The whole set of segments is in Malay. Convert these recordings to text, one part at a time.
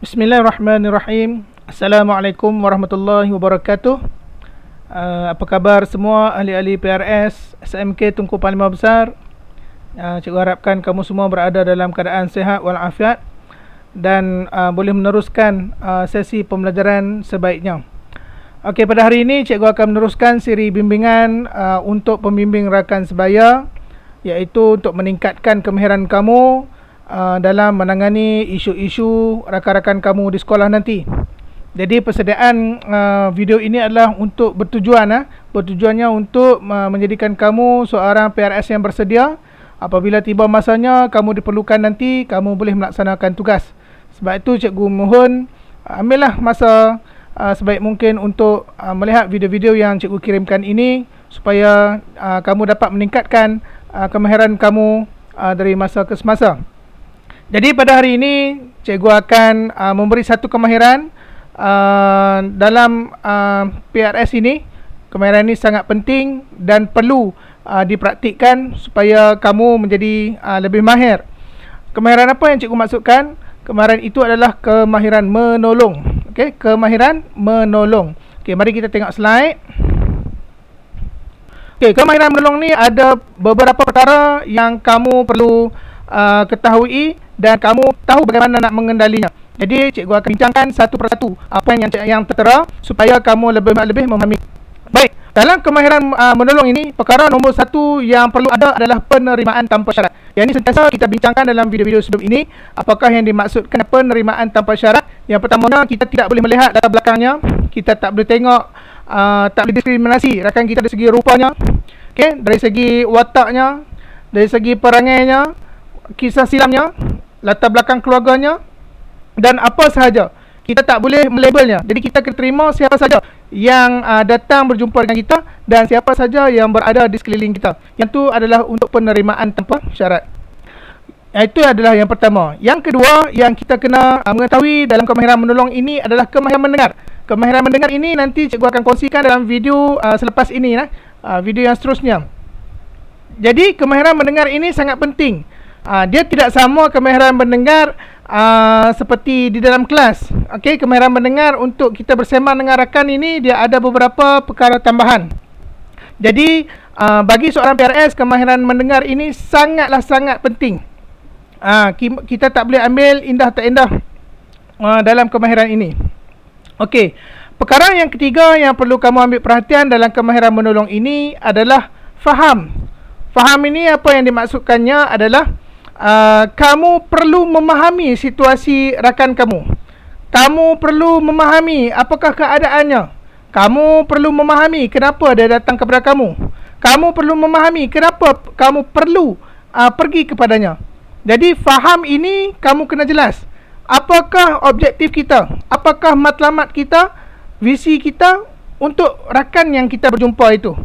Bismillahirrahmanirrahim. Assalamualaikum warahmatullahi wabarakatuh. Apa khabar semua ahli-ahli PRS SMK Tunku Panglima Besar? Cikgu harapkan kamu semua berada dalam keadaan sihat walafiat dan boleh meneruskan sesi pembelajaran sebaiknya. Okey, pada hari ini cikgu akan meneruskan siri bimbingan untuk pembimbing rakan sebaya, iaitu untuk meningkatkan kemahiran kamu dalam menangani isu-isu rakan-rakan kamu di sekolah nanti. Jadi persediaan video ini adalah untuk bertujuannya untuk menjadikan kamu seorang PRS yang bersedia. Apabila tiba masanya kamu diperlukan nanti, kamu boleh melaksanakan tugas. Sebab itu cikgu mohon ambillah masa sebaik mungkin untuk melihat video-video yang cikgu kirimkan ini, supaya kamu dapat meningkatkan kemahiran kamu dari masa ke semasa. Jadi pada hari ini cikgu akan memberi satu kemahiran dalam PRS ini. Kemahiran ini sangat penting dan perlu dipraktikkan supaya kamu menjadi lebih mahir. Kemahiran apa yang cikgu maksudkan? Kemahiran itu adalah kemahiran menolong. Okey, kemahiran menolong. Okey, mari kita tengok slide. Okey, kemahiran menolong ni ada beberapa perkara yang kamu perlu ketahui dan kamu tahu bagaimana nak mengendalinya. Jadi cikgu akan bincangkan satu persatu apa yang tertera supaya kamu lebih memahami. Baik, dalam kemahiran menolong ini, perkara nombor satu yang perlu ada adalah penerimaan tanpa syarat. Yang ini sentiasa kita bincangkan dalam video-video sebelum ini. Apakah yang dimaksudkan penerimaan tanpa syarat? Yang pertamanya, kita tidak boleh melihat latar belakangnya. Kita tak boleh tengok, tak boleh diskriminasi rakan kita dari segi rupanya, okay? Dari segi wataknya, dari segi perangainya, kisah silamnya, latar belakang keluarganya, dan apa sahaja. Kita tak boleh melabelnya. Jadi kita kena terima siapa saja yang datang berjumpa dengan kita dan siapa saja yang berada di sekeliling kita. Yang itu adalah untuk penerimaan tanpa syarat. Itu adalah yang pertama. Yang kedua yang kita kena mengetahui dalam kemahiran menolong ini adalah kemahiran mendengar. Kemahiran mendengar ini nanti cikgu akan kongsikan dalam video selepas ini, video yang seterusnya. Jadi kemahiran mendengar ini sangat penting. Dia tidak sama kemahiran mendengar seperti di dalam kelas. Okey, kemahiran mendengar untuk kita bersembang dengan rakan ini, dia ada beberapa perkara tambahan. Jadi bagi seorang PRS, kemahiran mendengar ini sangat penting. Kita tak boleh ambil indah tak indah dalam kemahiran ini. Okey, perkara yang ketiga yang perlu kamu ambil perhatian dalam kemahiran menolong ini adalah faham. Faham ini apa yang dimaksudkannya adalah kamu perlu memahami situasi rakan kamu. Kamu perlu memahami apakah keadaannya. Kamu perlu memahami kenapa dia datang kepada kamu. Kamu perlu memahami kenapa kamu perlu pergi kepadanya. Jadi faham ini kamu kena jelas. Apakah objektif kita? Apakah matlamat kita? Visi kita untuk rakan yang kita berjumpa itu.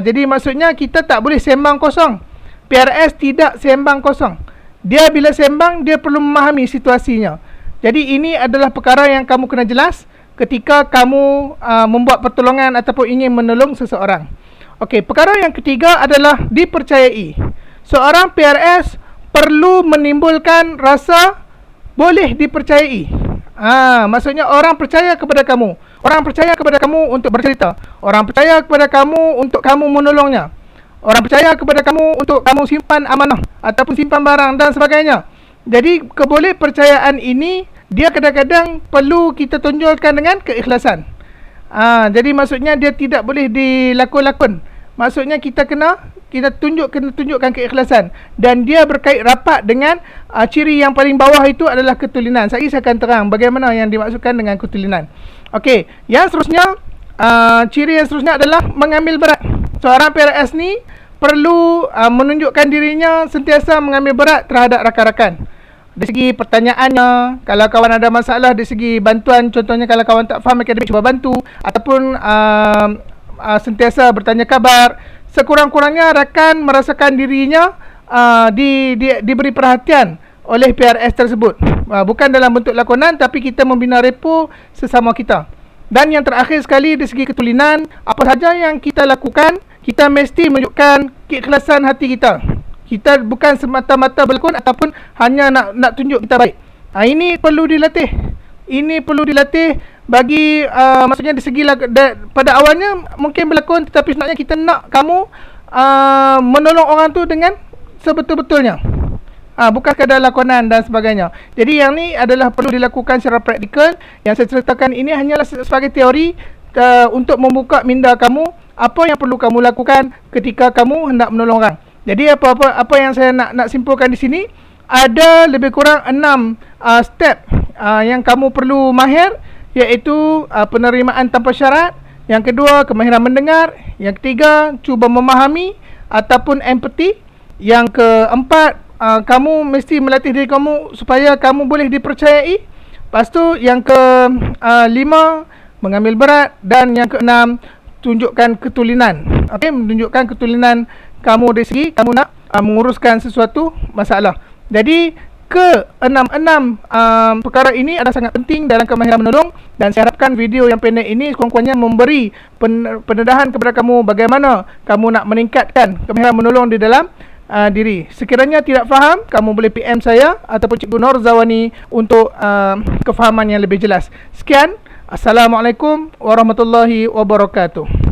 Jadi maksudnya kita tak boleh sembang kosong. PRS tidak sembang kosong. Dia bila sembang, dia perlu memahami situasinya. Jadi ini adalah perkara yang kamu kena jelas ketika kamu membuat pertolongan ataupun ingin menolong seseorang. Okey, perkara yang ketiga adalah dipercayai. Seorang PRS perlu menimbulkan rasa boleh dipercayai. Maksudnya orang percaya kepada kamu. Orang percaya kepada kamu untuk bercerita. Orang percaya kepada kamu untuk kamu menolongnya. Orang percaya kepada kamu untuk kamu simpan amanah ataupun simpan barang dan sebagainya. Jadi kebolehpercayaan ini dia kadang-kadang perlu kita tunjukkan dengan keikhlasan. Jadi maksudnya dia tidak boleh dilakon-lakon. Maksudnya kita tunjukkan keikhlasan, dan dia berkait rapat dengan ciri yang paling bawah itu adalah ketulinan. Saya akan terang bagaimana yang dimaksudkan dengan ketulinan. Okey, yang seterusnya, ciri yang seterusnya adalah mengambil berat. Seorang PRS ni perlu menunjukkan dirinya sentiasa mengambil berat terhadap rakan-rakan. Dari segi pertanyaannya, kalau kawan ada masalah, dari segi bantuan, contohnya kalau kawan tak faham akademik, cuba bantu. Ataupun sentiasa bertanya kabar. Sekurang-kurangnya rakan merasakan dirinya diberi perhatian oleh PRS tersebut. Bukan dalam bentuk lakonan, tapi kita membina repo sesama kita. Dan yang terakhir sekali, dari segi ketulinan, apa saja yang kita lakukan, kita mesti menunjukkan keikhlasan hati kita. Kita bukan semata-mata berlakon ataupun hanya nak tunjuk kita baik. Ini perlu dilatih. ini perlu dilatih bagi maksudnya di segi pada awalnya mungkin berlakon, tetapi sebenarnya kita nak kamu menolong orang tu dengan sebetul-betulnya. Bukan sekadar lakonan dan sebagainya. Jadi yang ni adalah perlu dilakukan secara praktikal. Yang saya ceritakan ini hanyalah sebagai teori untuk membuka minda kamu apa yang perlu kamu lakukan ketika kamu hendak menolong orang. Jadi apa yang saya nak simpulkan di sini, ada lebih kurang 6 step yang kamu perlu mahir, iaitu penerimaan tanpa syarat. Yang kedua, kemahiran mendengar. Yang ketiga, cuba memahami ataupun empathy. Yang keempat, kamu mesti melatih diri kamu supaya kamu boleh dipercayai. Lepas tu yang kelima, mengambil berat. Dan yang keenam, tunjukkan ketulinan. Okey, menunjukkan ketulinan kamu dari segi kamu nak menguruskan sesuatu masalah. Jadi enam perkara ini adalah sangat penting dalam kemahiran menolong, dan saya harapkan video yang pendek ini kurang-kurangnya memberi pendedahan kepada kamu bagaimana kamu nak meningkatkan kemahiran menolong di dalam diri. Sekiranya tidak faham, kamu boleh PM saya ataupun Cikgu Nur Zawani untuk kefahaman yang lebih jelas. Sekian, Assalamualaikum warahmatullahi wabarakatuh.